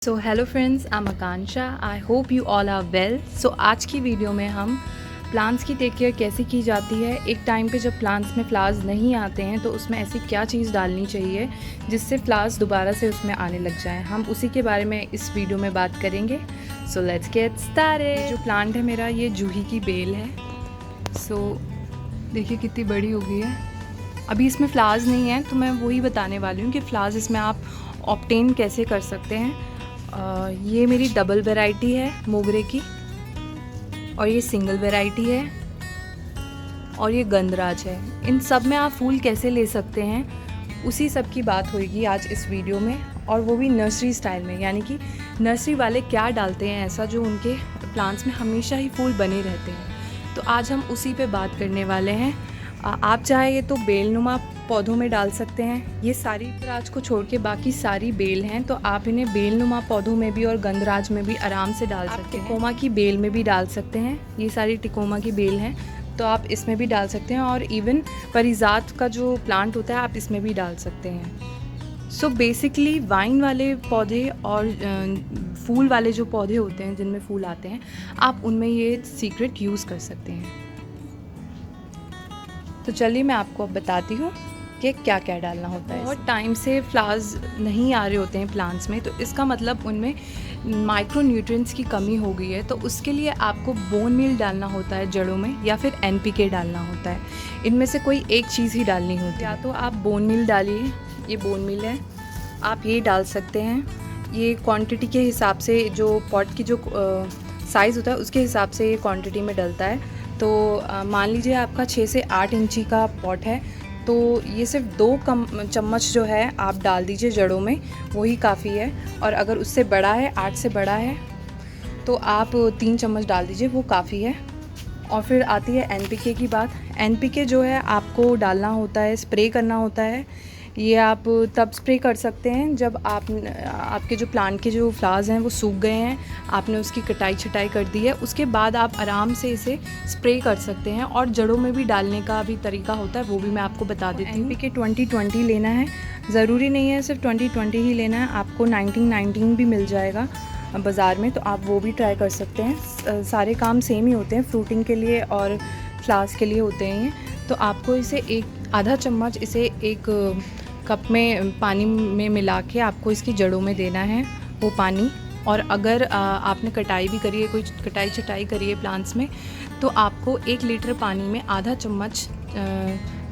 So hello friends, I am Akanksha. I hope you all are well. So आज की video में हम plants की टेक केयर कैसे की जाती है। एक टाइम पे जब प्लांट्स में फ्लावर्स नहीं आते हैं तो उसमें ऐसी क्या चीज़ डालनी चाहिए जिससे फ्लावर्स दोबारा से उसमें आने लग जाएं, हम उसी के बारे में इस वीडियो में बात करेंगे। So let's get started. जो प्लांट है मेरा, ये जूही की बेल है। सो देखिए कितनी बड़ी हो गई है। अभी इसमें फ्लावर्स नहीं है तो मैं वही बताने वाली हूँ कि फ्लावर्स इसमें आप ऑब्टेन कैसे कर सकते हैं। ये मेरी डबल वैरायटी है मोगरे की, और ये सिंगल वैरायटी है, और ये गंधराज है। इन सब में आप फूल कैसे ले सकते हैं उसी सब की बात होगी आज इस वीडियो में, और वो भी नर्सरी स्टाइल में। यानी कि नर्सरी वाले क्या डालते हैं ऐसा जो उनके प्लांट्स में हमेशा ही फूल बने रहते हैं। तो आज हम उसी पे बात करने वाले हैं। आप चाहे तो बेलनुमा पौधों में डाल सकते हैं। ये सारी गंधराज को छोड़ के बाकी सारी बेल हैं, तो आप इन्हें बेलनुमा पौधों में भी और गंधराज में भी आराम से डाल सकते हैं। टिकोमा की बेल में भी डाल सकते हैं। ये सारी टिकोमा की बेल हैं तो आप इसमें भी डाल सकते हैं, और इवन परिजात का जो प्लांट होता है आप इसमें भी डाल सकते हैं। सो बेसिकली वाइन वाले पौधे और फूल वाले जो पौधे होते हैं जिनमें फूल आते हैं, आप उनमें ये सीक्रेट यूज़ कर सकते हैं। तो चलिए मैं आपको अब बताती हूँ कि क्या क्या डालना होता है। बहुत टाइम से फ्लावर्स नहीं आ रहे होते हैं प्लांट्स में, तो इसका मतलब उनमें माइक्रो न्यूट्रिएंट्स की कमी हो गई है। तो उसके लिए आपको बोन मील डालना होता है जड़ों में, या फिर एनपीके डालना होता है। इनमें से कोई एक चीज़ ही डालनी होती है। या तो आप बोन मील डालिए, ये बोन मील है, आप ये डाल सकते हैं। ये क्वांटिटी के हिसाब से, जो पॉट की जो साइज़ होता है उसके हिसाब से ये क्वांटिटी में डलता है। तो मान लीजिए आपका 6 से 8 इंची का पॉट है, तो ये सिर्फ 2 चम्मच जो है आप डाल दीजिए जड़ों में, वही काफ़ी है। और अगर उससे बड़ा है, 8 से बड़ा है, तो आप 3 चम्मच डाल दीजिए, वो काफ़ी है। और फिर आती है एनपीके की बात। एनपीके जो है आपको डालना होता है, स्प्रे करना होता है। ये आप तब स्प्रे कर सकते हैं जब आपके जो प्लांट के जो फ्लावर्स हैं वो सूख गए हैं, आपने उसकी कटाई छटाई कर दी है, उसके बाद आप आराम से इसे स्प्रे कर सकते हैं। और जड़ों में भी डालने का भी तरीका होता है, वो भी मैं आपको बता देती हूँ। एनपीके 2020 लेना है, ज़रूरी नहीं है सिर्फ 2020 ही लेना है, आपको 1919 भी मिल जाएगा बाज़ार में, तो आप वो भी ट्राई कर सकते हैं। सारे काम सेम ही होते हैं, फ्रूटिंग के लिए और फ्लावर्स के लिए होते हैं। तो आपको इसे एक आधा चम्मच इसे एक कप में पानी में मिला के आपको इसकी जड़ों में देना है वो पानी। और अगर आपने कटाई भी करी है, कोई कटाई छटाई करी है प्लांट्स में, तो आपको 1 लीटर पानी में आधा चम्मच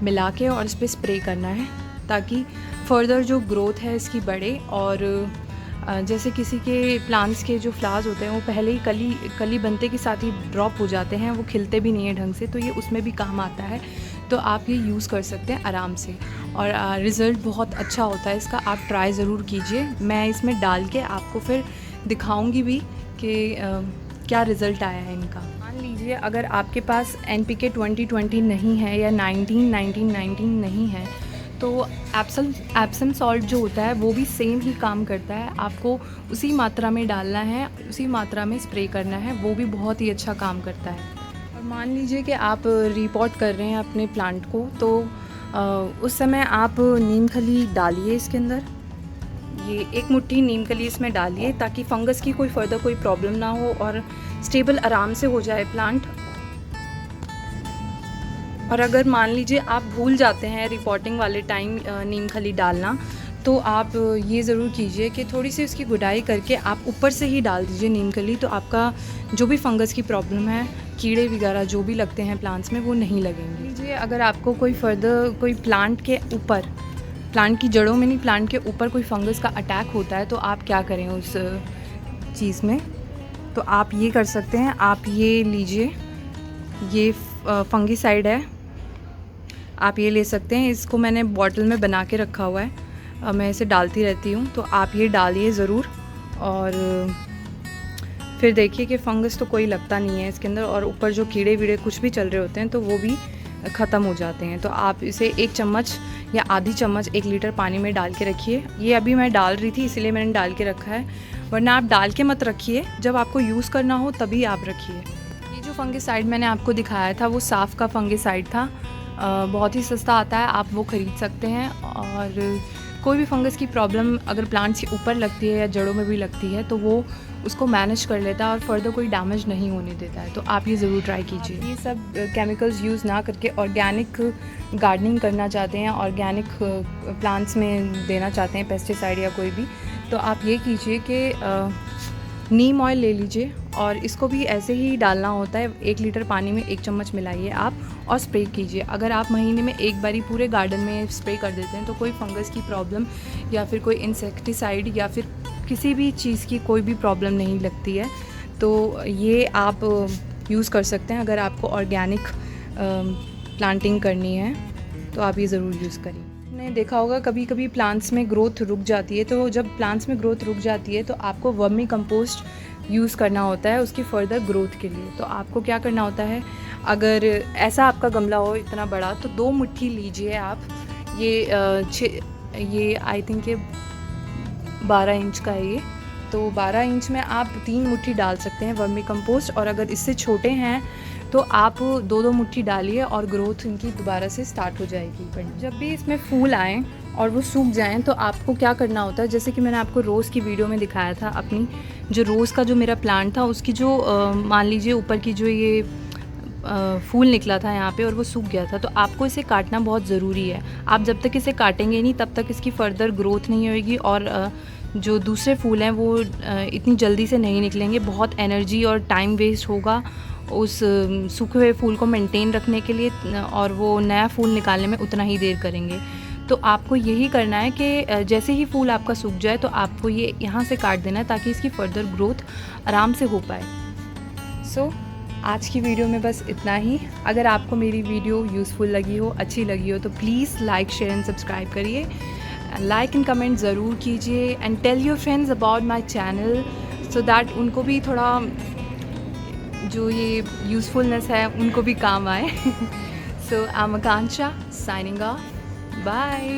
मिला के और इस पर स्प्रे करना है, ताकि फर्दर जो ग्रोथ है इसकी बढ़े। और जैसे किसी के प्लांट्स के जो फ्लावर्स होते हैं वो पहले ही कली बनते के साथ ही ड्रॉप हो जाते हैं, वो खिलते भी नहीं हैं ढंग से, तो ये उसमें भी काम आता है। तो आप ये यूज़ कर सकते हैं आराम से, और रिज़ल्ट बहुत अच्छा होता है इसका। आप ट्राई ज़रूर कीजिए। मैं इसमें डाल के आपको फिर दिखाऊंगी भी कि क्या रिज़ल्ट आया है इनका। मान लीजिए अगर आपके पास एनपीके 2020 नहीं है या 1919 नहीं है, तो एप्सम सॉल्ट जो होता है वो भी सेम ही काम करता है। आपको उसी मात्रा में डालना है, उसी मात्रा में स्प्रे करना है, वो भी बहुत ही अच्छा काम करता है। और मान लीजिए कि आप रिपॉट कर रहे हैं अपने प्लांट को, तो उस समय आप नीम खली डालिए इसके अंदर। ये 1 मुट्ठी नीम खली इसमें डालिए, ताकि फंगस की कोई फर्दर कोई प्रॉब्लम ना हो और स्टेबल आराम से हो जाए प्लांट। और अगर मान लीजिए आप भूल जाते हैं रिपोर्टिंग वाले टाइम नीम खली डालना, तो आप ये ज़रूर कीजिए कि थोड़ी सी उसकी गुड़ाई करके आप ऊपर से ही डाल दीजिए नीम खली, तो आपका जो भी फंगस की प्रॉब्लम है, कीड़े वगैरह जो भी लगते हैं प्लांट्स में, वो नहीं लगेंगे। लीजिए अगर आपको कोई फर्दर कोई प्लांट के ऊपर, प्लांट की जड़ों में नहीं, प्लांट के ऊपर कोई फंगस का अटैक होता है, तो आप क्या करें उस चीज़ में। तो आप ये कर सकते हैं, आप ये लीजिए, ये फंगिसाइड है, आप ये ले सकते हैं। इसको मैंने बॉटल में बना के रखा हुआ है, मैं इसे डालती रहती हूँ, तो आप ये डालिए ज़रूर। और फिर देखिए कि फंगस तो कोई लगता नहीं है इसके अंदर, और ऊपर जो कीड़े वीड़े कुछ भी चल रहे होते हैं तो वो भी ख़त्म हो जाते हैं। तो आप इसे 1 चम्मच या आधी चम्मच 1 लीटर पानी में डाल के रखिए। ये अभी मैं डाल रही थी इसलिए मैंने डाल के रखा है, वरना आप डाल के मत रखिए, जब आपको यूज़ करना हो तभी आप रखिए। ये जो फंगिसाइड मैंने आपको दिखाया था वो साफ़ का फंगिसाइड था, बहुत ही सस्ता आता है, आप वो ख़रीद सकते हैं। और कोई भी फंगस की प्रॉब्लम अगर प्लांट्स के ऊपर लगती है या जड़ों में भी लगती है तो वो उसको मैनेज कर लेता है और फर्दर कोई डैमेज नहीं होने देता है। तो आप ये ज़रूर ट्राई कीजिए। ये सब केमिकल्स यूज़ ना करके ऑर्गेनिक गार्डनिंग करना चाहते हैं, ऑर्गेनिक प्लांट्स में देना चाहते हैं पेस्टिसाइड या कोई भी, तो आप ये कीजिए कि नीम ऑयल ले लीजिए और इसको भी ऐसे ही डालना होता है। 1 लीटर पानी में 1 चम्मच मिलाइए आप और स्प्रे कीजिए। अगर आप महीने में एक बारी पूरे गार्डन में स्प्रे कर देते हैं तो कोई फंगस की प्रॉब्लम या फिर कोई इंसेक्टिसाइड या फिर किसी भी चीज़ की कोई भी प्रॉब्लम नहीं लगती है। तो ये आप यूज़ कर सकते हैं अगर आपको ऑर्गेनिक प्लांटिंग करनी है, तो आप ये ज़रूर यूज़ करिए। आपने देखा होगा कभी कभी प्लांट्स में ग्रोथ रुक जाती है, तो जब प्लांट्स में ग्रोथ रुक जाती है तो आपको वर्मी कंपोस्ट यूज़ करना होता है उसकी फ़र्दर ग्रोथ के लिए। तो आपको क्या करना होता है, अगर ऐसा आपका गमला हो इतना बड़ा तो 2 मुट्ठी लीजिए आप। ये आई थिंक ये 12 इंच का है ये, तो 12 इंच में आप 3 मुट्ठी डाल सकते हैं वर्मी कंपोस्ट। और अगर इससे छोटे हैं तो आप 2-2 मुट्ठी डालिए और ग्रोथ इनकी दोबारा से स्टार्ट हो जाएगी। जब भी इसमें फूल आएँ और वो सूख जाएं तो आपको क्या करना होता है, जैसे कि मैंने आपको रोज़ की वीडियो में दिखाया था, अपनी जो रोज़ का जो मेरा प्लांट था उसकी जो मान लीजिए ऊपर की जो ये फूल निकला था यहाँ पे और वो सूख गया था, तो आपको इसे काटना बहुत ज़रूरी है। आप जब तक इसे काटेंगे नहीं तब तक इसकी फ़र्दर ग्रोथ नहीं होगी और जो दूसरे फूल हैं वो इतनी जल्दी से नहीं निकलेंगे। बहुत एनर्जी और टाइम वेस्ट होगा उस सूखे हुए फूल को मेंटेन रखने के लिए और वो नया फूल निकालने में उतना ही देर करेंगे। तो आपको यही करना है कि जैसे ही फूल आपका सूख जाए तो आपको ये यहाँ से काट देना है ताकि इसकी फ़र्दर ग्रोथ आराम से हो पाए। सो आज की वीडियो में बस इतना ही। अगर आपको मेरी वीडियो यूज़फुल लगी हो, अच्छी लगी हो, तो please like, share and subscribe करिए। लाइक एंड कमेंट ज़रूर कीजिए and tell your friends about my channel so that उनको भी थोड़ा जो ये यूज़फुलनेस है उनको भी काम आए। So I am Akanksha signing off. Bye.